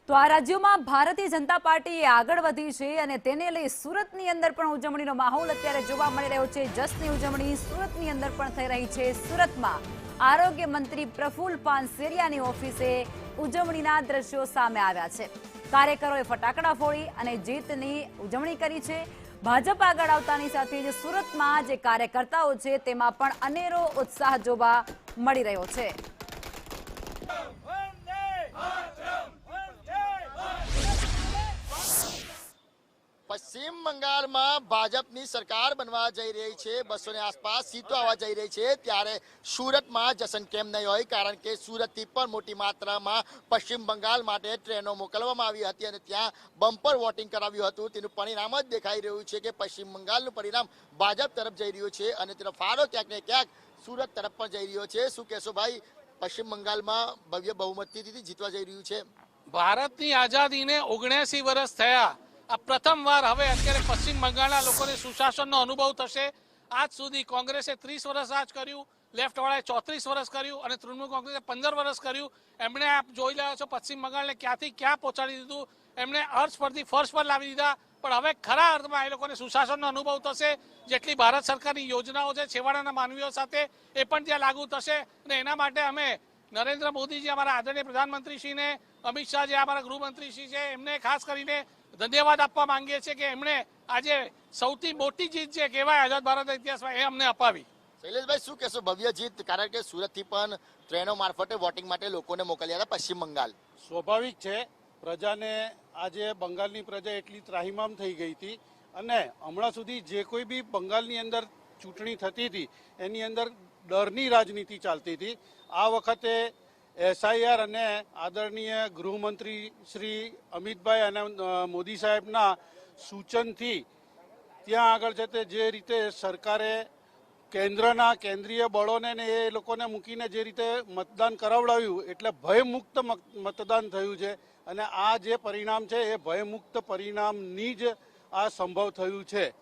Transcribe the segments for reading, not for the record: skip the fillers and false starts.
તો આ રાજ્યોમાં ભારતીય જનતા પાર્ટી આગળ વધી છે અને તેને લઈ સુરતની અંદર પણ ઉજવણીનો માહોલ અત્યારે જોવા મળી રહ્યો છે। જશ્નની ઉજવણી સુરતની અંદર પણ થઈ રહી છે। સુરતમાં આરોગ્ય મંત્રી પ્રફુલ્લ પાનસેરિયાની ઓફિસે ઉજવણીના દ્રશ્યો સામે આવ્યા છે। કાર્યકરોએ ફટાકડા ફોડી અને જીતની ઉજવણી કરી છે। ભાજપ આગળ આવતાની સાથે જ સુરતમાં જે કાર્યકર્તાઓ છે તેમાં પણ અનેરો ઉત્સાહ જોવા મળી રહ્યો છે। પશ્ચિમ બંગાળમાં ભાજપની સરકાર બનવા જઈ રહી છે। 200 ની આસપાસ સીટો આવવા જઈ રહી છે, ત્યારે સુરતમાં જશ્ન કેમ નહીં હોય, કારણ કે સુરતથી પણ મોટી માત્રામાં પશ્ચિમ બંગાળ માટે ટ્રેનો મોકલવામાં આવી હતી અને ત્યાં બમ્પર વોટિંગ કરાવ્યું હતું। તેનું પરિણામ જ દેખાઈ રહ્યું છે કે પશ્ચિમ બંગાળનું પરિણામ ભાજપ તરફ જઈ રહ્યું છે અને તેનો ફાળો ક્યાંક ને ક્યાંક સુરત તરફ પણ જઈ રહ્યો છે। શું કહેશો ભાઈ, પશ્ચિમ બંગાળમાં ભવ્ય બહુમતીથી જીતવા જઈ રહ્યું છે? ભારતની આઝાદીને 79 વર્ષ થયા। આ પ્રથમવાર હવે અત્યારે પશ્ચિમ બંગાળના લોકોને સુશાસનનો અનુભવ થશે। આજ સુધી કોંગ્રેસે 30 વર્ષ રાજ કર્યું, લેફ્ટવાળાએ 34 વર્ષ કર્યું અને તૃણમૂલ કોંગ્રેસે 15 વર્ષ કર્યું। એમણે આપ જોઈ રહ્યા છો પશ્ચિમ બંગાળને ક્યાંથી ક્યાં પહોંચાડી દીધું। એમણે અર્થ પરથી ફર્શ પર લાવી દીધા, પણ હવે ખરા અર્થમાં એ લોકોને સુશાસનનો અનુભવ થશે। જેટલી ભારત સરકારની યોજનાઓ છે છેવાડાના માનવીઓ સાથે, એ પણ ત્યાં લાગુ થશે અને એના માટે અમે નરેન્દ્ર મોદીજી, અમારા આદરણીય પ્રધાનમંત્રીશ્રીને, અમિત શાહ જે અમારા ગૃહમંત્રીશ્રી છે, એમને ખાસ કરીને ધન્યવાદ આપવા માંગીએ છીએ કે એમણે આજે સૌથી મોટી જીત જે કહેવાય આઝાદ ભારતના ઇતિહાસમાં, એ અમને અપાવી। શૈલેષભાઈ, શું કહેશો? ભવ્ય જીત, કારણ કે સુરતથી પણ ટ્રેનો મારફતે વોટિંગ માટે લોકોને મોકલ્યા હતા પશ્ચિમ બંગાળ। સ્વાભાવિક છે, પ્રજાને આજે બંગાળની પ્રજા એટલી ત્રાહિમામ થઈ ગઈ હતી અને હમણાં સુધી જે કોઈ બી બંગાળની અંદર ચૂંટણી થતી હતી એની અંદર ડરની રાજનીતિ ચાલતી હતી। આ વખતે એસઆઈઆર અને આદરણીય ગૃહમંત્રી શ્રી અમિતભાઈ અને મોદી સાહેબના સૂચનથી ત્યાં આગળ છે તે જે રીતે સરકારે કેન્દ્રના કેન્દ્રીય બળોને ને એ લોકોને મૂકીને જે રીતે મતદાન કરાવડાવ્યું, એટલે ભયમુક્ત મતદાન થયું છે અને આ જે પરિણામ છે એ ભયમુક્ત પરિણામની જ આ સંભવ થયું છે।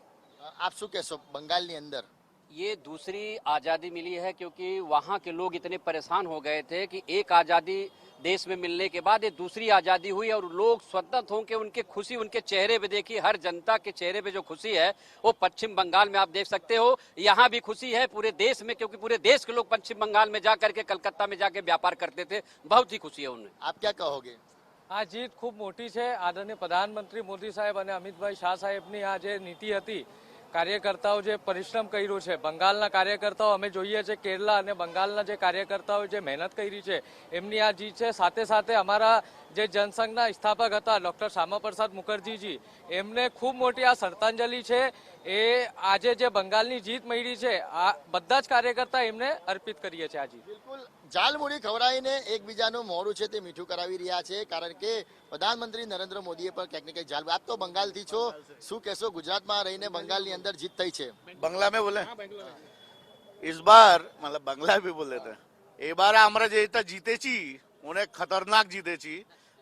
આપ શું કહેશો? બંગાળની અંદર ये दूसरी आज़ादी मिली है क्योंकि वहाँ के लोग इतने परेशान हो गए थे कि एक आज़ादी देश में मिलने के बाद ये दूसरी आज़ादी हुई और लोग स्वतंत्र होकर उनके खुशी उनके चेहरे पे देखी। हर जनता के चेहरे पे जो खुशी है वो पश्चिम बंगाल में आप देख सकते हो। यहाँ भी खुशी है पूरे देश में, क्योंकि पूरे देश के लोग पश्चिम बंगाल में जाकर के कलकत्ता में जाके व्यापार करते थे। बहुत ही खुशी है उनमें। आप क्या कहोगे? આ જીત ખૂબ મોટી છે। આદરણીય પ્રધાનમંત્રી મોદી સાહેબ અને અમિતભાઈ શાહ સાહેબની આ જે નીતિ હતી, કાર્યકર્તાઓ જે પરિશ્રમ કર્યો છે, બંગાળના કાર્યકર્તાઓ અમે જોઈએ છે, કેરલા અને બંગાળના જે કાર્યકર્તાઓ જે મહેનત કરી છે એમની આ જીત છે। સાથે સાથે અમારા જે જનસંઘના સ્થાપક હતા ડૉક્ટર શ્યામાપ્રસાદ મુખર્જીજી, એમને ખૂબ મોટી આ શ્રદ્ધાંજલિ છે। એ આજે જે બંગાળની જીત મળી છે, આ બધા જ કાર્યકર્તા એમને અર્પિત કરીએ છીએ આ જીત। બિલકુલ, ઝાલમુડી ખવડાવીને એકબીજાનું મોઢું છે તે મીઠું કરાવી રહ્યા છે, કારણ કે પ્રધાનમંત્રી નરેન્દ્ર મોદીએ પણ ક્યાંક ને ક્યાંક ઝાલ। આપ તો બંગાળથી છો, શું કહેશો? ગુજરાતમાં રહીને બંગાળની અંદર જીત થઈ છે। বাংলা में बोले इस बार मतलब বাংলা भी बोले थे এবারে আমরা যেটা জিতেছি অনেক খতরনাক জিতেছি।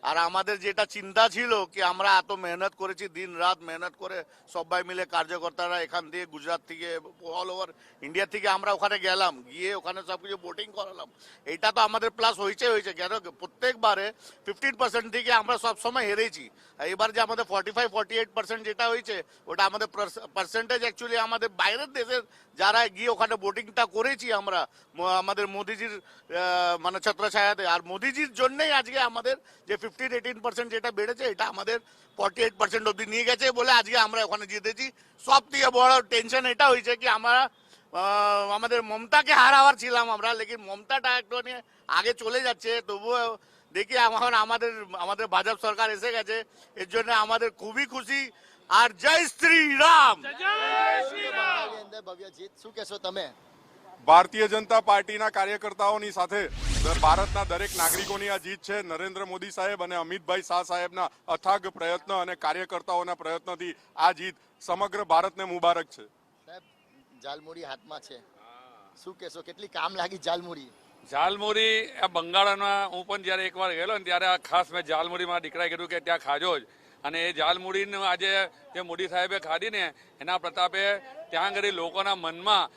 আর আমাদের যেটা চিন্তা ছিল কি আমরা এত মেহনত করেছি, দিন রাত মেহনত করে সবাই মিলে কার্যকর্তারা এখান থেকে গুজরাট থেকে অল ওভার ইন্ডিয়া থেকে আমরা ওখানে গেলাম, গিয়ে ওখানে সব কিছু ভোটিং করালাম। এটা তো আমাদের প্লাস হয়েছে কেন প্রত্যেকবারে 15% থেকে আমরা সবসময় হেরেছি। এবার যে আমাদের 45-48% যেটা হয়েছে ওটা আমাদের পার্সেন্টেজ অ্যাকচুয়ালি আমাদের বাইরের দেশের যারা গিয়ে ওখানে ভোটিংটা করেছি আমরা আমাদের মোদিজির মানে ছত্রছায়াতে, আর মোদিজির জন্যই আজকে আমাদের যে 15-18% যেটা বেড়েছে এটা আমাদের 48% অব্দি নিয়ে গেছে বলে আজকে আমরা ওখানে জিতেছি। সব থেকে বড় টেনশন এটা হয়েছে কি আমরা আমাদের মমতাকে হারাবার ছিলাম আমরা, লেকিন মমতাটা একটু আগে চলে যাচ্ছে, তবুও দেখি এখন আমাদের ভাজপ সরকার এসে গেছে, এর জন্য আমাদের খুবই খুশি। আর জয় শ্রী રામ। અંદર ભવ્ય જીત, શું કહેશો તમે? ભારતીય જનતા પાર્ટીના કાર્યકર્તાઓની સાથે ભારતના દરેક નાગરિકોની આ જીત છે। નરેન્દ્ર મોદી સાહેબ અને અમિતભાઈ શાહ સાહેબના અથાગ પ્રયત્ન અને કાર્યકર્તાઓના પ્રયત્નથી આ જીત સમગ્ર ભારતને મુબારક છે। સાહેબ, ઝાલમુડી હાથમાં છે, શું કહેશો? કેટલી કામ લાગી ઝાલમુડી? ઝાલમુડી આ બંગાળમાં હું પણ જ્યારે એકવાર ગયેલો ને ત્યારે આ ખાસ મેં ઝાલમુડીમાં દીકરાએ કીધું કે ત્યાં ખાજો જ, અને એ ઝાલમુડીનું આજે જે મોદી સાહેબે ખાધીને એના પ્રતાપે ત્યાં આગળ લોકોના મનમાં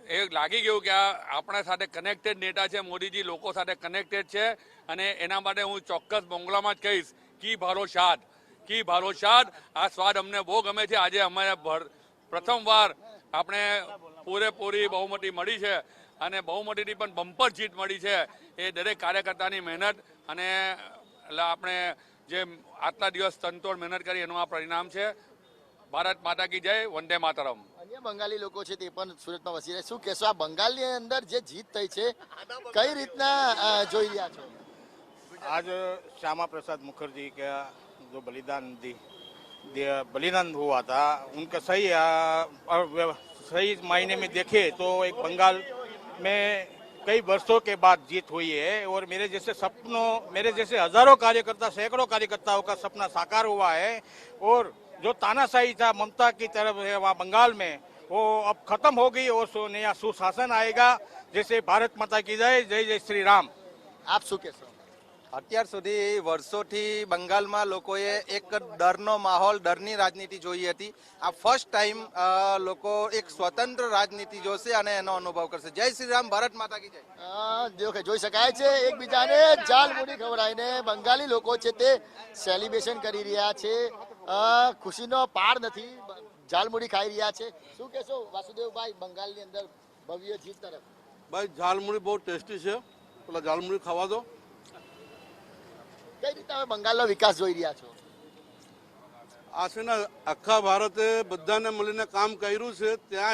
એ લાગી ગયું કે આ આપણા સાથે કનેક્ટેડ નેતા છે, મોદીજી લોકો સાથે કનેક્ટેડ છે, અને એના માટે હું ચોક્કસ બંગલામાં જ કહીશ કી ભારો શાદ આ સ્વાદ અમને બહુ ગમે છે. આજે અમારે પ્રથમવાર આપણે પૂરેપૂરી બહુમતી મળી છે અને બહુમતીથી પણ બમ્પર જીત મળી છે. એ દરેક કાર્યકર્તાની મહેનત અને એટલે આપણે જે આટલા દિવસ તનતોડ મહેનત કરી એનું આ પરિણામ છે. ભારત માતા કી જય, વંદે માતરમ. અન્ય બંગાળી લોકો છે તે પણ સુરતમાં વસી રહ્યા. શું કહેશો, આ બંગાળની અંદર જે જીત થઈ છે કઈ રીતના જોઈ રહ્યા છો? आज श्यामा प्रसाद मुखर्जी का जो बलिदान हुआ था उनका सही मायने में देखे तो एक बंगाल में कई वर्षों के बाद जीत हुई है और मेरे जैसे हजारों कार्यकर्ता, सैकड़ों कार्यकर्ताओं का सपना साकार हुआ है और जो तानाशाही था ममता की तरफ है वहाँ बंगाल में वो अब खत्म हो गई और नया सुशासन आएगा. जैसे भारत माता की जय, जय जय श्री राम. આપ શું કહેશો? અત્યાર સુધી વર્ષોથી બંગાળમાં લોકોએ એક ડરનો માહોલ, ડરની રાજનીતિ જોઈ હતી. આ ફર્સ્ટ ટાઈમ લોકો એક સ્વતંત્ર રાજનીતિ જોશે અને એનો અનુભવ કરશે. જય શ્રી રામ, ભારત માતા કી જય. જોઈ શકાય છે એકબીજાને જાલમુડી ખવડાવીને બંગાળી લોકો છે તે સેલિબ્રેશન કરી રહ્યા છે. ખુશીનો પાર નથી, જાલમુડી ખાઈ રહ્યા છે. શું કહેશો વાસુદેવભાઈ, બંગાળની અંદર ભવ્ય જીત તરફ? ભાઈ ઝાલમુડી બહુ ટેસ્ટી છે, પેલા ઝાલમુડી ખાવા દો. કઈ રીતે હવે બંગાળનો વિકાસ જોઈ રહ્યા છો? આ છે ને આખા ભારતે બધાને મળીને કામ કર્યું છે. ત્યાં